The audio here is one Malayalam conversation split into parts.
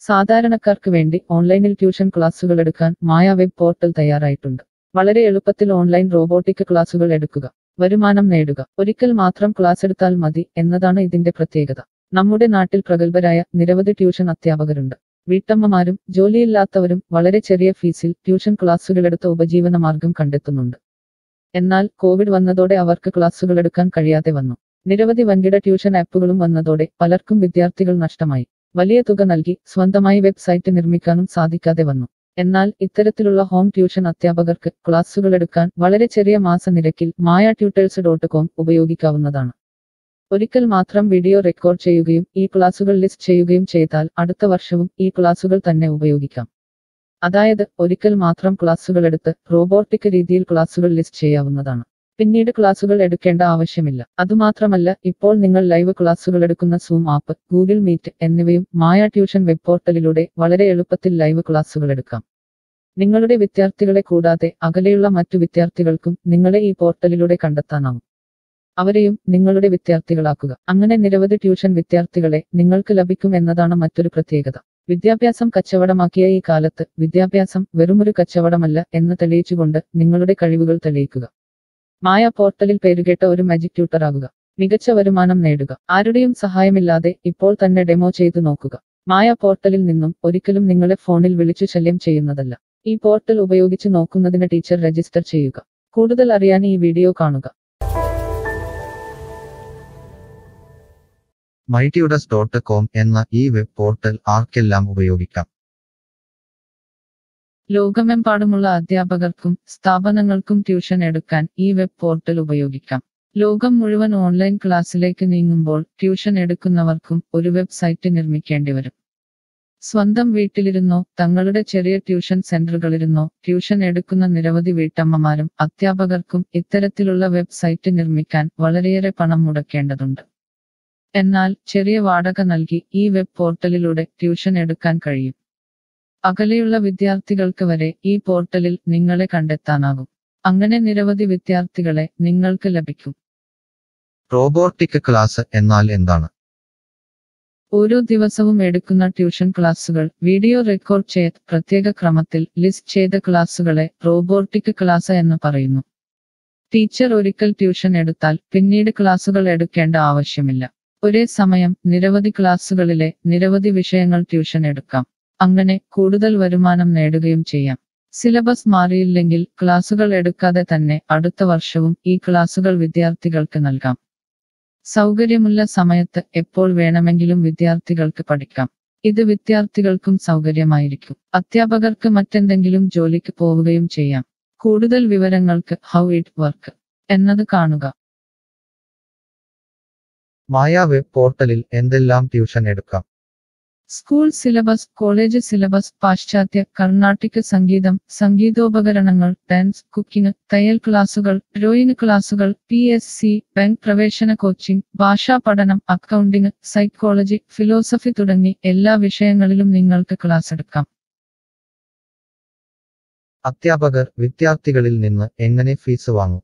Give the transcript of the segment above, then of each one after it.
സാധാരണക്കാർക്ക് വേണ്ടി ഓൺലൈനിൽ ട്യൂഷൻ ക്ലാസുകൾ എടുക്കാൻ മായ വെബ് പോർട്ടൽ തയ്യാറായിട്ടുണ്ട്. വളരെ എളുപ്പത്തിൽ ഓൺലൈൻ റോബോട്ടിക് ക്ലാസുകൾ എടുക്കുക, വരുമാനം നേടുക. ഒരിക്കൽ മാത്രം ക്ലാസ് എടുത്താൽ മതി എന്നതാണ് ഇതിന്റെ പ്രത്യേകത. നമ്മുടെ നാട്ടിൽ പ്രഗത്ഭരായ നിരവധി ട്യൂഷൻ അധ്യാപകരുണ്ട്. വീട്ടമ്മമാരും ജോലിയില്ലാത്തവരും വളരെ ചെറിയ ഫീസിൽ ട്യൂഷൻ ക്ലാസുകളെടുത്ത് ഉപജീവനമാർഗം കണ്ടെത്തുന്നുണ്ട്. എന്നാൽ കോവിഡ് വന്നതോടെ അവർക്ക് ക്ലാസുകൾ എടുക്കാൻ കഴിയാതെ വന്നു. നിരവധി വൻകിട ട്യൂഷൻ ആപ്പുകളും വന്നതോടെ പലർക്കും വിദ്യാർത്ഥികൾ നഷ്ടമായി. വലിയ തുക നൽകി സ്വന്തമായി വെബ്സൈറ്റ് നിർമ്മിക്കാനും സാധിക്കാതെ വന്നു. എന്നാൽ ഇത്തരത്തിലുള്ള ഹോം ട്യൂഷൻ അധ്യാപകർക്ക് ക്ലാസുകൾ എടുക്കാൻ വളരെ ചെറിയ മാസ നിരക്കിൽ mayatutors.com ഉപയോഗിക്കാവുന്നതാണ്. ഒരിക്കൽ മാത്രം വീഡിയോ റെക്കോർഡ് ചെയ്യുകയും ഈ ക്ലാസുകൾ ലിസ്റ്റ് ചെയ്യുകയും ചെയ്താൽ അടുത്ത വർഷവും ഈ ക്ലാസുകൾ തന്നെ ഉപയോഗിക്കാം. അതായത് ഒരിക്കൽ മാത്രം ക്ലാസുകൾ എടുത്ത് റോബോട്ടിക് രീതിയിൽ ക്ലാസുകൾ ലിസ്റ്റ് ചെയ്യാവുന്നതാണ്. പിന്നീട് ക്ലാസുകൾ എടുക്കേണ്ട ആവശ്യമില്ല. അതുമാത്രമല്ല, ഇപ്പോൾ നിങ്ങൾ ലൈവ് ക്ലാസുകൾ എടുക്കുന്ന സൂം ആപ്പ്, ഗൂഗിൾ മീറ്റ് എന്നിവയും മായ ട്യൂഷൻ വെബ് പോർട്ടലിലൂടെ വളരെ എളുപ്പത്തിൽ ലൈവ് ക്ലാസുകൾ എടുക്കാം. നിങ്ങളുടെ വിദ്യാർത്ഥികളെ കൂടാതെ അകലെയുള്ള മറ്റു വിദ്യാർത്ഥികൾക്കും നിങ്ങളെ ഈ പോർട്ടലിലൂടെ കണ്ടെത്താനാവും. അവരെയും നിങ്ങളുടെ വിദ്യാർത്ഥികളാക്കുക. അങ്ങനെ നിരവധി ട്യൂഷൻ വിദ്യാർത്ഥികളെ നിങ്ങൾക്ക് ലഭിക്കും എന്നതാണ് മറ്റൊരു പ്രത്യേകത. വിദ്യാഭ്യാസം കച്ചവടമാക്കിയ ഈ കാലത്ത് വിദ്യാഭ്യാസം വെറുമൊരു കച്ചവടമല്ല എന്ന് തെളിയിച്ചുകൊണ്ട് നിങ്ങളുടെ കഴിവുകൾ തെളിയിക്കുക. മായ പോർട്ടലിൽ പേരുകേട്ട ഒരു മാജിക് ട്യൂട്ടർ ആകുക. മികച്ച വരുമാനം നേടുക. ആരുടെയും സഹായമില്ലാതെ ഇപ്പോൾ തന്നെ ഡെമോ ചെയ്തു നോക്കുക. മായ പോർട്ടലിൽ നിന്നും ഒരിക്കലും നിങ്ങളെ ഫോണിൽ വിളിച്ചു ശല്യം ചെയ്യുന്നതല്ല. ഈ പോർട്ടൽ ഉപയോഗിച്ച് നോക്കുന്നതിന് ടീച്ചർ രജിസ്റ്റർ ചെയ്യുക. കൂടുതൽ അറിയാൻ ഈ വീഡിയോ കാണുക. mytutors.com എന്ന ഈ വെബ് പോർട്ടൽ ആർക്കെല്ലാം ഉപയോഗിക്കാം? ലോകമെമ്പാടുമുള്ള അധ്യാപകർക്കും സ്ഥാപനങ്ങൾക്കും ട്യൂഷൻ എടുക്കാൻ ഈ വെബ് പോർട്ടൽ ഉപയോഗിക്കാം. ലോകം മുഴുവൻ ഓൺലൈൻ ക്ലാസ്സിലേക്ക് നീങ്ങുമ്പോൾ ട്യൂഷൻ എടുക്കുന്നവർക്കും ഒരു വെബ്സൈറ്റ് നിർമ്മിക്കേണ്ടി വരും. സ്വന്തം വീട്ടിലിരുന്നോ തങ്ങളുടെ ചെറിയ ട്യൂഷൻ സെന്ററുകളിലിരുന്നോ ട്യൂഷൻ എടുക്കുന്ന നിരവധി വീട്ടമ്മമാരും അധ്യാപകർക്കും ഇത്തരത്തിലുള്ള വെബ്സൈറ്റ് നിർമ്മിക്കാൻ വളരെയേറെ പണം മുടക്കേണ്ടതുണ്ട്. എന്നാൽ ചെറിയ വാടക നൽകി ഈ വെബ് പോർട്ടലിലൂടെ ട്യൂഷൻ എടുക്കാൻ കഴിയും. അകലെയുള്ള വിദ്യാർത്ഥികൾക്ക് വരെ ഈ പോർട്ടലിൽ നിങ്ങളെ കണ്ടെത്താനാകും. അങ്ങനെ നിരവധി വിദ്യാർത്ഥികളെ നിങ്ങൾക്ക് ലഭിക്കും. റോബോട്ടിക് ക്ലാസ് എന്നാൽ എന്താണ്? ഓരോ ദിവസവും എടുക്കുന്ന ട്യൂഷൻ ക്ലാസുകൾ വീഡിയോ റെക്കോർഡ് ചെയ്ത് പ്രത്യേക ക്രമത്തിൽ ലിസ്റ്റ് ചെയ്ത ക്ലാസുകളെ റോബോട്ടിക് ക്ലാസ് എന്ന് പറയുന്നു. ടീച്ചർ ഒരിക്കൽ ട്യൂഷൻ എടുത്താൽ പിന്നീട് ക്ലാസുകൾ എടുക്കേണ്ട ആവശ്യമില്ല. ഒരേ സമയം നിരവധി ക്ലാസുകളിലെ നിരവധി വിഷയങ്ങൾ ട്യൂഷൻ എടുക്കാം. അങ്ങനെ കൂടുതൽ വരുമാനം നേടുകയും ചെയ്യാം. സിലബസ് മാറിയില്ലെങ്കിൽ ക്ലാസുകൾ എടുക്കാതെ തന്നെ അടുത്ത വർഷവും ഈ ക്ലാസുകൾ വിദ്യാർത്ഥികൾക്ക് നൽകാം. സൗകര്യമുള്ള സമയത്ത് എപ്പോൾ വേണമെങ്കിലും വിദ്യാർത്ഥികൾക്ക് പഠിക്കാം. ഇത് വിദ്യാർത്ഥികൾക്കും സൗകര്യമായിരിക്കും. അധ്യാപകർക്ക് മറ്റെന്തെങ്കിലും ജോലിക്ക് പോവുകയും ചെയ്യാം. കൂടുതൽ വിവരങ്ങൾക്ക് ഹൗ ഇറ്റ് വർക്ക് എന്നത് കാണുക. മായ വെബ് പോർട്ടലിൽ എന്തെല്ലാം ട്യൂഷൻ എടുക്കാം? സ്കൂൾ സിലബസ്, കോളേജ് സിലബസ്, പാശ്ചാത്യ, കർണാട്ടിക് സംഗീതം, സംഗീതോപകരണങ്ങൾ, ഡാൻസ്, കുക്കിംഗ്, തയ്യൽ ക്ലാസുകൾ, ഡ്രോയിങ് ക്ലാസുകൾ, PSC, ബാങ്ക് പ്രവേശന കോച്ചിംഗ്, ഭാഷാ പഠനം, അക്കൗണ്ടിംഗ്, സൈക്കോളജി, ഫിലോസഫി തുടങ്ങി എല്ലാ വിഷയങ്ങളിലും നിങ്ങൾക്ക് ക്ലാസ് എടുക്കാം. അധ്യാപകർ വിദ്യാർത്ഥികളിൽ നിന്ന് എങ്ങനെ ഫീസ് വാങ്ങും?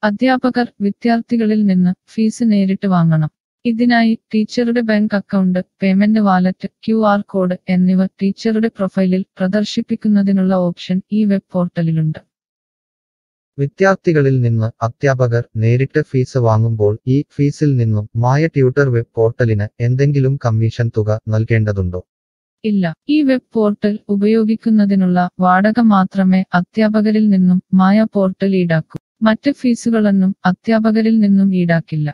അധ്യാപകർ വിദ്യാർത്ഥികളിൽ നിന്ന് ഫീസ് നേരിട്ട് വാങ്ങണം. ഇതിനായി ടീച്ചറുടെ bank account, payment wallet, QR code എന്നിവ ടീച്ചറുടെ പ്രൊഫൈലിൽ പ്രദർശിപ്പിക്കുന്നതിനുള്ള ഓപ്ഷൻ ഈ വെബ് പോർട്ടലിലുണ്ട്. വിദ്യാർത്ഥികളിൽ നിന്ന് അധ്യാപകർ നേരിട്ട് ഫീസ് വാങ്ങുമ്പോൾ ഈ ഫീസിൽ നിന്നും മായ ട്യൂട്ടർ വെബ് പോർട്ടലിന് എന്തെങ്കിലും കമ്മീഷൻ തുക നൽകേണ്ടതുണ്ടോ? ഇല്ല. ഈ വെബ് പോർട്ടൽ ഉപയോഗിക്കുന്നതിനുള്ള വാടക മാത്രമേ അധ്യാപകരിൽ നിന്നും മായ പോർട്ടൽ ഈടാക്കൂ. മറ്റ് ഫീസുകളൊന്നും അധ്യാപകരിൽ നിന്നും ഈടാക്കില്ല.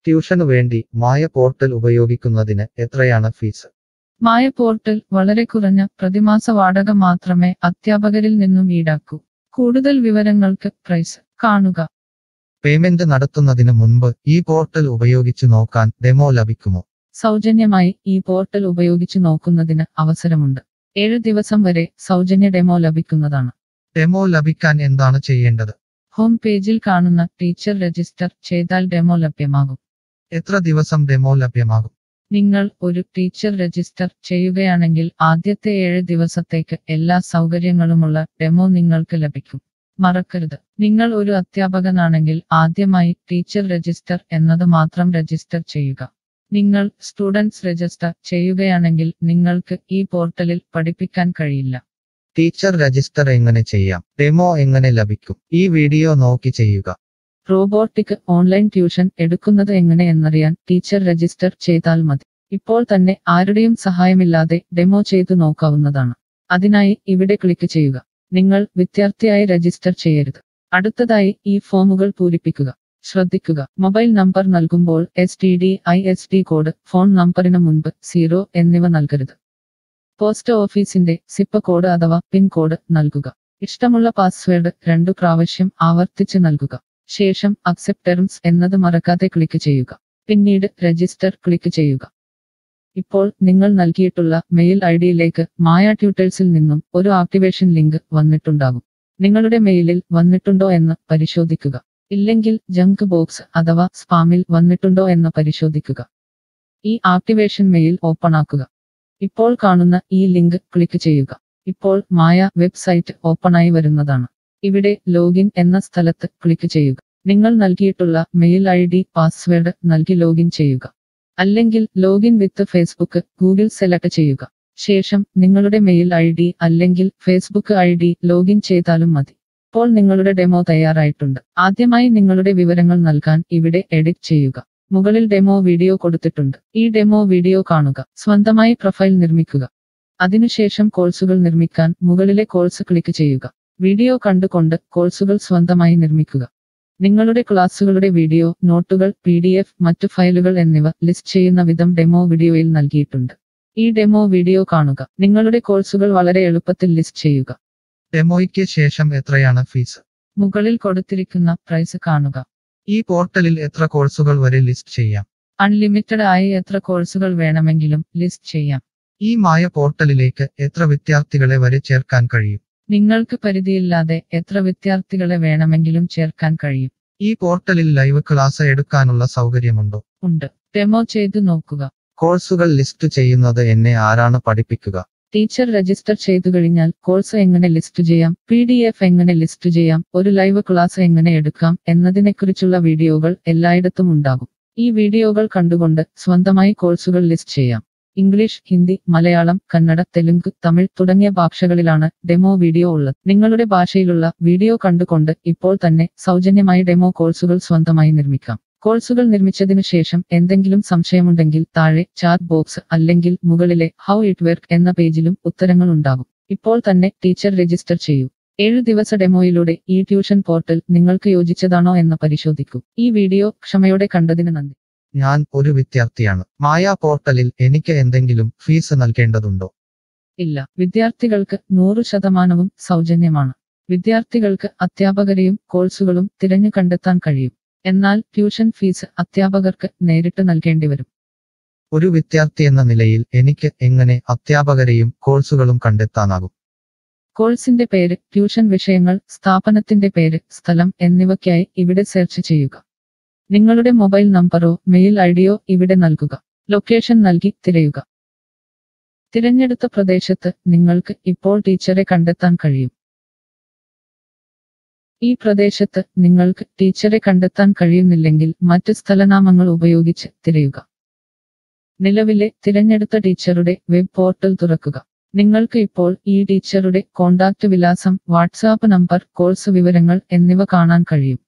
ട്യൂഷനു വേണ്ടി മായ പോർട്ടൽ ഉപയോഗിക്കുന്നതിന് എത്രയാണ് ഫീസ്? മായ പോർട്ടൽ വളരെ കുറഞ്ഞ പ്രതിമാസ വാടക മാത്രമേ അധ്യാപകരിൽ നിന്നും ഈടാക്കൂ. കൂടുതൽ വിവരങ്ങൾക്ക് പ്രൈസ് കാണുക. പേയ്മെന്റ് നടത്തുന്നതിന് മുൻപ് ഈ പോർട്ടൽ ഉപയോഗിച്ചു നോക്കാൻ ഡെമോ ലഭിക്കുമോ? സൗജന്യമായി ഈ പോർട്ടൽ ഉപയോഗിച്ചു നോക്കുന്നതിന് അവസരമുണ്ട്. 7 ദിവസം വരെ സൗജന്യ ഡെമോ ലഭിക്കുന്നതാണ്. ഡെമോ ലഭിക്കാൻ എന്താണ് ചെയ്യേണ്ടത്? ഹോം പേജിൽ കാണുന്ന ടീച്ചർ രജിസ്റ്റർ ചെയ്താൽ ഡെമോ ലഭ്യമാകും. എത്ര ദിവസം ഡെമോ ലഭ്യമാകും? നിങ്ങൾ ഒരു ടീച്ചർ രജിസ്റ്റർ ചെയ്യുകയാണെങ്കിൽ ആദ്യത്തെ 7 ദിവസത്തേക്ക് എല്ലാ സൗകര്യങ്ങളുമുള്ള ഡെമോ നിങ്ങൾക്ക് ലഭിക്കും. മറക്കരുത്, നിങ്ങൾ ഒരു അധ്യാപകനാണെങ്കിൽ ആദ്യമായി ടീച്ചർ രജിസ്റ്റർ എന്നത് മാത്രം രജിസ്റ്റർ ചെയ്യുക. നിങ്ങൾ സ്റ്റുഡൻസ് രജിസ്റ്റർ ചെയ്യുകയാണെങ്കിൽ നിങ്ങൾക്ക് ഈ പോർട്ടലിൽ പഠിപ്പിക്കാൻ കഴിയില്ല. ടീച്ചർ രജിസ്റ്റർ എങ്ങനെ ചെയ്യാം? ഡെമോ എങ്ങനെ ലഭിക്കും? ഈ വീഡിയോ നോക്കി ചെയ്യുക. റോബോട്ടിക് ഓൺലൈൻ ട്യൂഷൻ എടുക്കുന്നത് എങ്ങനെ എന്നറിയാൻ ടീച്ചർ രജിസ്റ്റർ ചെയ്താൽ മതി. ഇപ്പോൾ തന്നെ ആരുടെയും സഹായമില്ലാതെ ഡെമോ ചെയ്തു നോക്കാവുന്നതാണ്. അതിനായി ഇവിടെ ക്ലിക്ക് ചെയ്യുക. നിങ്ങൾ വിദ്യാർത്ഥിയായി രജിസ്റ്റർ ചെയ്യരുത്. അടുത്തതായി ഈ ഫോമുകൾ പൂരിപ്പിക്കുക. ശ്രദ്ധിക്കുക, മൊബൈൽ നമ്പർ നൽകുമ്പോൾ STD/ISD കോഡ്, ഫോൺ നമ്പറിന് മുൻപ് 0 എന്നിവ നൽകരുത്. പോസ്റ്റ് ഓഫീസിന്റെ സിപ്പ് കോഡ് അഥവാ പിൻ കോഡ് നൽകുക. ഇഷ്ടമുള്ള പാസ്വേഡ് 2 പ്രാവശ്യം ആവർത്തിച്ച് നൽകുക. ശേഷം അക്സെപ്റ്റ് ടെർംസ് എന്നത് മറക്കാതെ ക്ലിക്ക് ചെയ്യുക. പിന്നീട് രജിസ്റ്റർ ക്ലിക്ക് ചെയ്യുക. ഇപ്പോൾ നിങ്ങൾ നൽകിയിട്ടുള്ള മെയിൽ ഐഡിയിലേക്ക് മായ ട്യൂട്ടേഴ്സിൽ നിന്നും ഒരു ആക്ടിവേഷൻ ലിങ്ക് വന്നിട്ടുണ്ടാകും. നിങ്ങളുടെ മെയിലിൽ വന്നിട്ടുണ്ടോ എന്ന് പരിശോധിക്കുക. ഇല്ലെങ്കിൽ ജങ്ക് ബോക്സ് അഥവാ സ്പാമിൽ വന്നിട്ടുണ്ടോ എന്ന് പരിശോധിക്കുക. ഈ ആക്ടിവേഷൻ മെയിൽ ഓപ്പൺ ആക്കുക. ഇപ്പോൾ കാണുന്ന ഈ ലിങ്ക് ക്ലിക്ക് ചെയ്യുക. ഇപ്പോൾ മായ വെബ്സൈറ്റ് ഓപ്പണായി വരുന്നതാണ്. ഇവിടെ ലോഗിൻ എന്ന സ്ഥലത്ത് ക്ലിക്ക് ചെയ്യുക. നിങ്ങൾ നൽകിയിട്ടുള്ള മെയിൽ ID പാസ്വേഡ് നൽകി ലോഗിൻ ചെയ്യുക. അല്ലെങ്കിൽ ലോഗിൻ വിത്ത് ഫേസ്ബുക്ക്, ഗൂഗിൾ സെലക്ട് ചെയ്യുക. ശേഷം നിങ്ങളുടെ മെയിൽ ID അല്ലെങ്കിൽ ഫേസ്ബുക്ക് ID ലോഗിൻ ചെയ്താലും മതി. ഇപ്പോൾ നിങ്ങളുടെ ഡെമോ തയ്യാറായിട്ടുണ്ട്. ആദ്യമായി നിങ്ങളുടെ വിവരങ്ങൾ നൽകാൻ ഇവിടെ എഡിറ്റ് ചെയ്യുക. മുകളിൽ ഡെമോ വീഡിയോ കൊടുത്തിട്ടുണ്ട്. ഈ ഡെമോ വീഡിയോ കാണുക. സ്വന്തമായി പ്രൊഫൈൽ നിർമ്മിക്കുക. അതിനുശേഷം കോഴ്സുകൾ നിർമ്മിക്കാൻ മുകളിലെ കോഴ്സ് ക്ലിക്ക് ചെയ്യുക. വീഡിയോ കണ്ടുകൊണ്ട് കോഴ്സുകൾ സ്വന്തമായി നിർമ്മിക്കുക. നിങ്ങളുടെ ക്ലാസുകളുടെ വീഡിയോ, നോട്ടുകൾ, PDF, മറ്റു ഫയലുകൾ എന്നിവ ലിസ്റ്റ് ചെയ്യുന്ന വിധം ഡെമോ വീഡിയോയിൽ നൽകിയിട്ടുണ്ട്. ഈ ഡെമോ വീഡിയോ കാണുക. നിങ്ങളുടെ കോഴ്സുകൾ വളരെ എളുപ്പത്തിൽ ലിസ്റ്റ് ചെയ്യുക. ഡെമോയ്ക്ക് ശേഷം എത്രയാണ് ഫീസ്? മുകളിൽ കൊടുത്തിരിക്കുന്ന പ്രൈസ് കാണുക. ഈ പോർട്ടലിൽ എത്ര കോഴ്സുകൾ വരെ ലിസ്റ്റ് ചെയ്യാം? അൺലിമിറ്റഡ് ആയി എത്ര കോഴ്സുകൾ വേണമെങ്കിലും ലിസ്റ്റ് ചെയ്യാം. ഈ മായ പോർട്ടലിലേക്ക് എത്ര വിദ്യാർത്ഥികളെ വരെ ചേർക്കാൻ കഴിയും? നിങ്ങൾക്ക് പരിധിയില്ലാതെ എത്ര വിദ്യാർത്ഥികളെ വേണമെങ്കിലും ചേർക്കാൻ കഴിയും. ഈ പോർട്ടലിൽ ലൈവ് ക്ലാസ് എടുക്കാനുള്ള സൗകര്യമുണ്ടോ? ഉണ്ട്. ഡെമോ ചെയ്തു നോക്കുക. കോഴ്സുകൾ ലിസ്റ്റ് ചെയ്യുന്നത് എന്നെ ആരാണ് പഠിപ്പിക്കുക? ടീച്ചർ രജിസ്റ്റർ ചെയ്തു കഴിഞ്ഞാൽ കോഴ്സ് എങ്ങനെ ലിസ്റ്റ് ചെയ്യാം, PDF എങ്ങനെ ലിസ്റ്റ് ചെയ്യാം, ഒരു ലൈവ് ക്ലാസ് എങ്ങനെ എടുക്കാം എന്നതിനെക്കുറിച്ചുള്ള വീഡിയോകൾ എല്ലായിടത്തും ഉണ്ടാകും. ഈ വീഡിയോകൾ കണ്ടുകൊണ്ട് സ്വന്തമായി കോഴ്സുകൾ ലിസ്റ്റ് ചെയ്യാം. ഇംഗ്ലീഷ്, ഹിന്ദി, മലയാളം, കന്നഡ, തെലുങ്ക്, തമിഴ് തുടങ്ങിയ ഭാഷകളിലാണ് ഡെമോ വീഡിയോ ഉള്ളത്. നിങ്ങളുടെ ഭാഷയിലുള്ള വീഡിയോ കണ്ടുകൊണ്ട് ഇപ്പോൾ തന്നെ സൗജന്യമായി ഡെമോ കോഴ്സുകൾ സ്വന്തമായി നിർമ്മിക്കാം. കോഴ്സുകൾ നിർമ്മിച്ചതിനു ശേഷം എന്തെങ്കിലും സംശയമുണ്ടെങ്കിൽ താഴെ ചാറ്റ് ബോക്സ് അല്ലെങ്കിൽ മുകളിലെ ഹൗ ഇറ്റ് വർക്ക് എന്ന പേജിലും ഉത്തരങ്ങൾ ഉണ്ടാകും. ഇപ്പോൾ തന്നെ ടീച്ചർ രജിസ്റ്റർ ചെയ്യൂ. 7 ദിവസ ഡെമോയിലൂടെ ഈ ട്യൂഷൻ പോർട്ടൽ നിങ്ങൾക്ക് യോജിച്ചതാണോ എന്ന് പരിശോധിക്കൂ. ഈ വീഡിയോ ക്ഷമയോടെ കണ്ടതിന് നന്ദി. ഞാൻ ഒരു വിദ്യാർത്ഥിയാണ്. മായ പോർട്ടലിൽ എനിക്ക് എന്തെങ്കിലും ഫീസ് നൽകേണ്ടതുണ്ടോ? ഇല്ല. വിദ്യാർത്ഥികൾക്ക് 100% സൗജന്യമാണ്. വിദ്യാർത്ഥികൾക്ക് അധ്യാപകരെയും കോഴ്സുകളും തിരഞ്ഞു കണ്ടെത്താൻ കഴിയും. എന്നാൽ ട്യൂഷൻ ഫീസ് അധ്യാപകർക്ക് നേരിട്ട് നൽകേണ്ടി വരും. ഒരു വിദ്യാർത്ഥി എന്ന നിലയിൽ എനിക്ക് എങ്ങനെ അധ്യാപകരെയും കോഴ്സുകളും കണ്ടെത്താനാകും? കോഴ്സിന്റെ പേര്, ട്യൂഷൻ വിഷയങ്ങൾ, സ്ഥാപനത്തിന്റെ പേര്, സ്ഥലം എന്നിവയ്ക്കായി ഇവിടെ സെർച്ച് ചെയ്യുക. നിങ്ങളുടെ മൊബൈൽ നമ്പറോ മെയിൽ IDയോ ഇവിടെ നൽകുക. ലൊക്കേഷൻ നൽകി തിരയുക. തിരഞ്ഞെടുത്ത പ്രദേശത്ത് നിങ്ങൾക്ക് ഇപ്പോൾ ടീച്ചറെ കണ്ടെത്താൻ കഴിയും. ഈ പ്രദേശത്ത് നിങ്ങൾക്ക് ടീച്ചറെ കണ്ടെത്താൻ കഴിയുന്നില്ലെങ്കിൽ മറ്റ് സ്ഥലനാമങ്ങൾ ഉപയോഗിച്ച് തിരയുക. നിലവിലെ തിരഞ്ഞെടുത്ത ടീച്ചറുടെ വെബ് പോർട്ടൽ തുറക്കുക. നിങ്ങൾക്ക് ഇപ്പോൾ ഈ ടീച്ചറുടെ കോൺടാക്റ്റ് വിലാസം, വാട്സാപ്പ് നമ്പർ, കോഴ്സ് വിവരങ്ങൾ എന്നിവ കാണാൻ കഴിയും.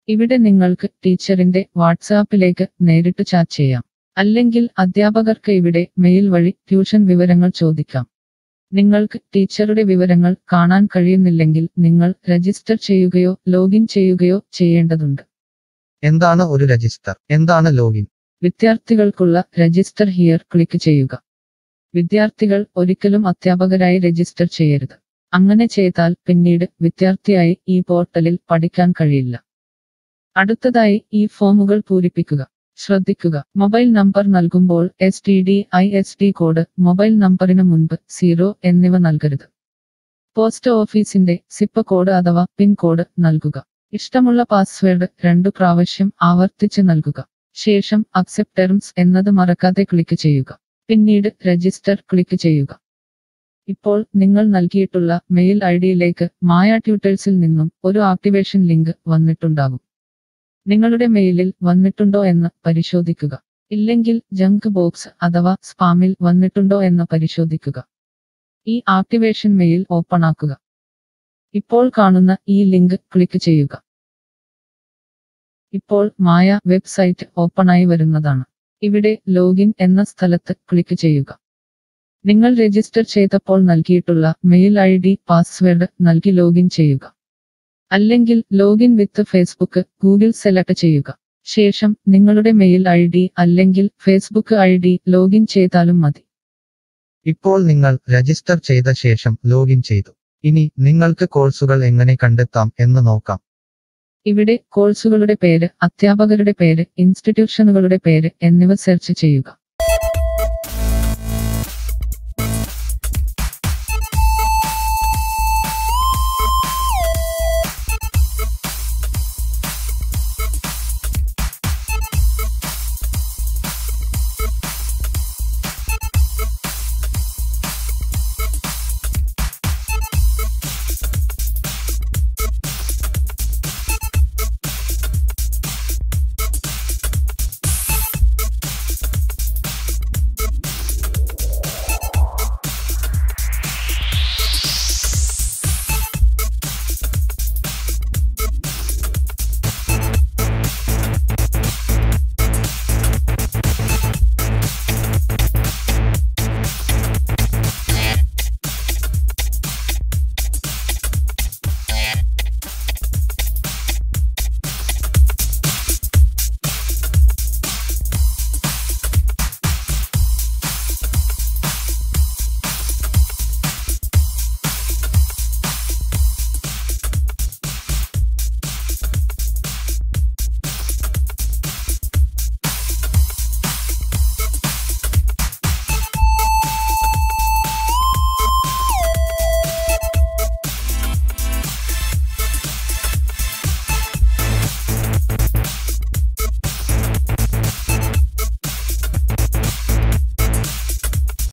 ഇവിടെ നിങ്ങൾക്ക് ടീച്ചറിന്റെ വാട്സാപ്പിലേക്ക് നേരിട്ട് ചാറ്റ് ചെയ്യാം. അല്ലെങ്കിൽ അധ്യാപകർക്ക് ഇവിടെ മെയിൽ വഴി ട്യൂഷൻ വിവരങ്ങൾ ചോദിക്കാം. നിങ്ങൾക്ക് ടീച്ചറുടെ വിവരങ്ങൾ കാണാൻ കഴിയുന്നില്ലെങ്കിൽ നിങ്ങൾ രജിസ്റ്റർ ചെയ്യുകയോ ലോഗിൻ ചെയ്യുകയോ ചെയ്യേണ്ടതുണ്ട്. എന്താണ് ഒരു രജിസ്റ്റർ? എന്താണ് ലോഗിൻ? വിദ്യാർത്ഥികൾക്കുള്ള രജിസ്റ്റർ ഹിയർ ക്ലിക്ക് ചെയ്യുക. വിദ്യാർത്ഥികൾ ഒരിക്കലും അധ്യാപകരായി രജിസ്റ്റർ ചെയ്യരുത്. അങ്ങനെ ചെയ്താൽ പിന്നീട് വിദ്യാർത്ഥിയായി ഈ പോർട്ടലിൽ പഠിക്കാൻ കഴിയില്ല. അടുത്തതായി ഈ ഫോമുകൾ പൂരിപ്പിക്കുക. ശ്രദ്ധിക്കുക, മൊബൈൽ നമ്പർ നൽകുമ്പോൾ STD/ISD കോഡ്, മൊബൈൽ നമ്പറിന് മുൻപ് 0 എന്നിവ നൽകരുത്. പോസ്റ്റ് ഓഫീസിന്റെ സിപ്പ് കോഡ് അഥവാ പിൻ കോഡ് നൽകുക. ഇഷ്ടമുള്ള പാസ്വേഡ് 2 പ്രാവശ്യം ആവർത്തിച്ച് നൽകുക. ശേഷം അക്സെപ്റ്റ് ടെർംസ് എന്നത് മറക്കാതെ ക്ലിക്ക് ചെയ്യുക. പിന്നീട് രജിസ്റ്റർ ക്ലിക്ക് ചെയ്യുക. ഇപ്പോൾ നിങ്ങൾ നൽകിയിട്ടുള്ള മെയിൽ IDയിലേക്ക് മായ ട്യൂട്ടേഴ്സിൽ നിന്നും ഒരു ആക്ടിവേഷൻ ലിങ്ക് വന്നിട്ടുണ്ടാകും. നിങ്ങളുടെ മെയിലിൽ വന്നിട്ടുണ്ടോ എന്ന് പരിശോധിക്കുക. ഇല്ലെങ്കിൽ ജങ്ക് ബോക്സ് അഥവാ സ്പാമിൽ വന്നിട്ടുണ്ടോ എന്ന് പരിശോധിക്കുക. ഈ ആക്ടിവേഷൻ മെയിൽ ഓപ്പൺ ആക്കുക. ഇപ്പോൾ കാണുന്ന ഈ ലിങ്ക് ക്ലിക്ക് ചെയ്യുക. ഇപ്പോൾ മായ വെബ്സൈറ്റ് ഓപ്പണായി വരുന്നതാണ്. ഇവിടെ ലോഗിൻ എന്ന സ്ഥലത്ത് ക്ലിക്ക് ചെയ്യുക. നിങ്ങൾ രജിസ്റ്റർ ചെയ്തപ്പോൾ നൽകിയിട്ടുള്ള മെയിൽ ID പാസ്വേഡ് നൽകി ലോഗിൻ ചെയ്യുക. അല്ലെങ്കിൽ ലോഗിൻ വിത്ത് ഫേസ്ബുക്ക് ഗൂഗിൾ സെലക്ട് ചെയ്യുക. ശേഷം നിങ്ങളുടെ മെയിൽ ID അല്ലെങ്കിൽ ഫേസ്ബുക്ക് ID ലോഗിൻ ചെയ്താലും മതി. ഇപ്പോൾ നിങ്ങൾ രജിസ്റ്റർ ചെയ്ത ശേഷം ലോഗിൻ ചെയ്തു. ഇനി നിങ്ങൾക്ക് കോഴ്സുകൾ എങ്ങനെ കണ്ടെത്താം എന്ന് നോക്കാം. ഇവിടെ കോഴ്സുകളുടെ പേര്, അധ്യാപകരുടെ പേര്, ഇൻസ്റ്റിറ്റ്യൂഷനുകളുടെ പേര് എന്നിവ സെർച്ച് ചെയ്യുക.